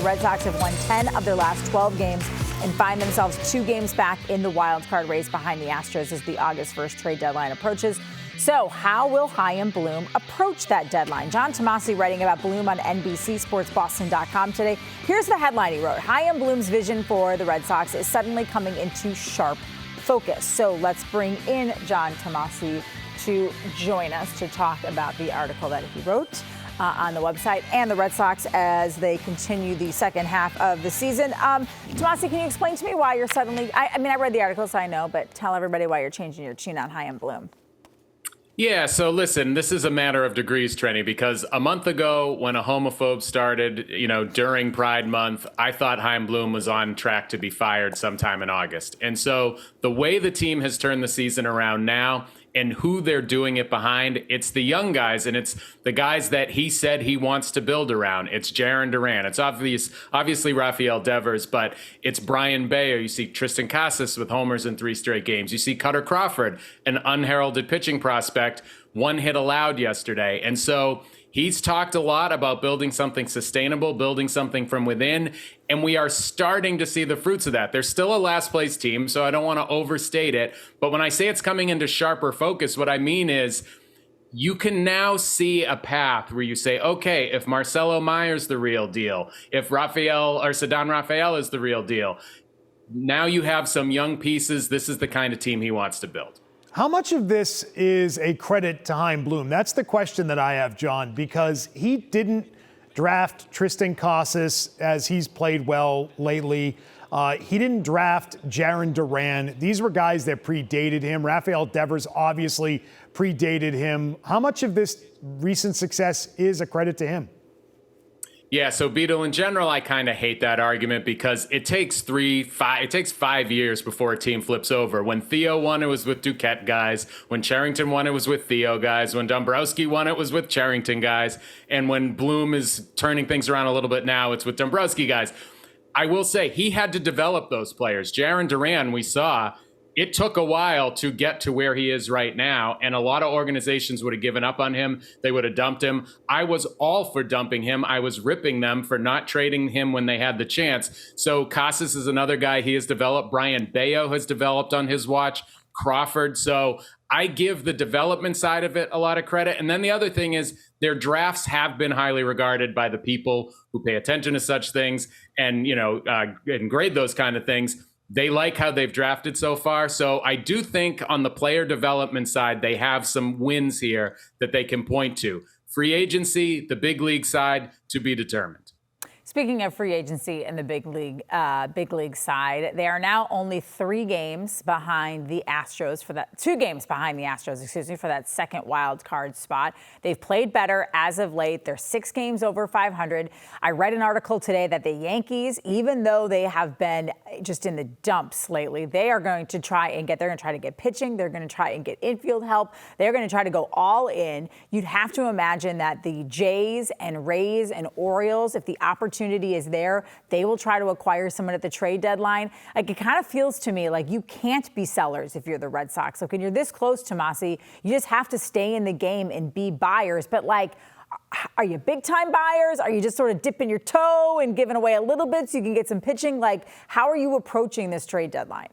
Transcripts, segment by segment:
Red Sox have won 10 of their last 12 games and find themselves 2 games back in the wild card race behind the Astros as the August 1st trade deadline approaches. So how will Chaim Bloom approach that deadline? John Tomase writing about Bloom on NBC Sports Boston.com today. Here's the headline he wrote. Chaim Bloom's vision for the Red Sox is suddenly coming into sharp focus. So let's bring in John Tomase to join us to talk about the article that he wrote on the website and the Red Sox as they continue the second half of the season. Tomase, can you explain to me why you're suddenly, I read the article, so I know, but tell everybody why you're changing your tune on Chaim Bloom. Yeah, so listen, this is a matter of degrees, Trenni, because a month ago when a homophobe started, during Pride Month, I thought Chaim Bloom was on track to be fired sometime in August. And so the way the team has turned the season around now and who they're doing it behind, it's the young guys, and it's the guys that he said he wants to build around. It's Jarren Duran. It's obviously Rafael Devers, but it's Brayan Bello. You see Tristan Casas with homers in 3 straight games. You see Cutter Crawford, an unheralded pitching prospect, 1 hit allowed yesterday. And so he's talked a lot about building something sustainable, building something from within, and we are starting to see the fruits of that. They're still a last place team, so I don't want to overstate it. But when I say it's coming into sharper focus, what I mean is you can now see a path where you say, okay, if Marcelo Meyer's the real deal, if Ceddanne Rafael is the real deal, now you have some young pieces. This is the kind of team he wants to build. How much of this is a credit to Chaim Bloom? That's the question that I have, John, because he didn't draft Tristan Casas as he's played well lately. He didn't draft Jarren Duran. These were guys that predated him. Rafael Devers obviously predated him. How much of this recent success is a credit to him? Yeah, so Beetle, in general, I kind of hate that argument because it takes 5 years before a team flips over. When Theo won, it was with Duquette guys. When Cherington won, it was with Theo guys. When Dombrowski won, it was with Cherington guys. And when Bloom is turning things around a little bit now, it's with Dombrowski guys. I will say he had to develop those players. Jarren Duran, we saw, it took a while to get to where he is right now, and a lot of organizations would have given up on him. They would have dumped him. I was all for dumping him. I was ripping them for not trading him when they had the chance. So Casas is another guy he has developed. Brayan Bello has developed on his watch. Crawford. So I give the development side of it a lot of credit. And then the other thing is their drafts have been highly regarded by the people who pay attention to such things and, and grade those kind of things. They like how they've drafted so far. So I do think on the player development side, they have some wins here that they can point to. Free agency, the big league side, to be determined. Speaking of free agency and the big league side, they are now only 3 games behind the Astros for that 2 games behind the Astros, for that second wild card spot. They've played better as of late. They're 6 games over 500. I read an article today that the Yankees, even though they have been just in the dumps lately, they're going to try to get pitching. They're going to try and get infield help. They're going to try to go all in. You'd have to imagine that the Jays and Rays and Orioles, if the opportunity is there, they will try to acquire someone at the trade deadline. Like, it kind of feels to me like you can't be sellers if you're the Red Sox. Like, when you're this close, Tomase, you just have to stay in the game and be buyers. But are you big time buyers? Are you just sort of dipping your toe and giving away a little bit so you can get some pitching? Like, how are you approaching this trade deadline?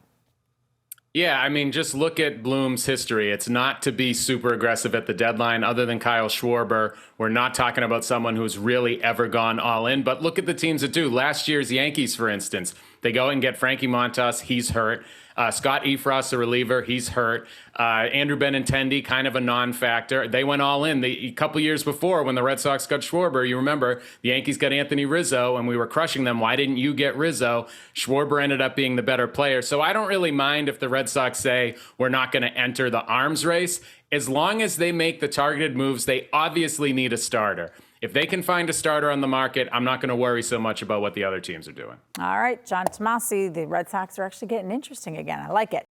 Yeah, just look at Bloom's history. It's not to be super aggressive at the deadline. Other than Kyle Schwarber, we're not talking about someone who's really ever gone all in. But look at the teams that do. Last year's Yankees, for instance, they go and get Frankie Montas. He's hurt. Scott Efros, a reliever, he's hurt. Andrew Benintendi, kind of a non-factor. They went all in. A couple years before, when the Red Sox got Schwarber, you remember, the Yankees got Anthony Rizzo, and we were crushing them. Why didn't you get Rizzo? Schwarber ended up being the better player. So I don't really mind if the Red Sox say we're not going to enter the arms race. As long as they make the targeted moves, they obviously need a starter. If they can find a starter on the market, I'm not going to worry so much about what the other teams are doing. All right, John Tomase, the Red Sox are actually getting interesting again. I like it.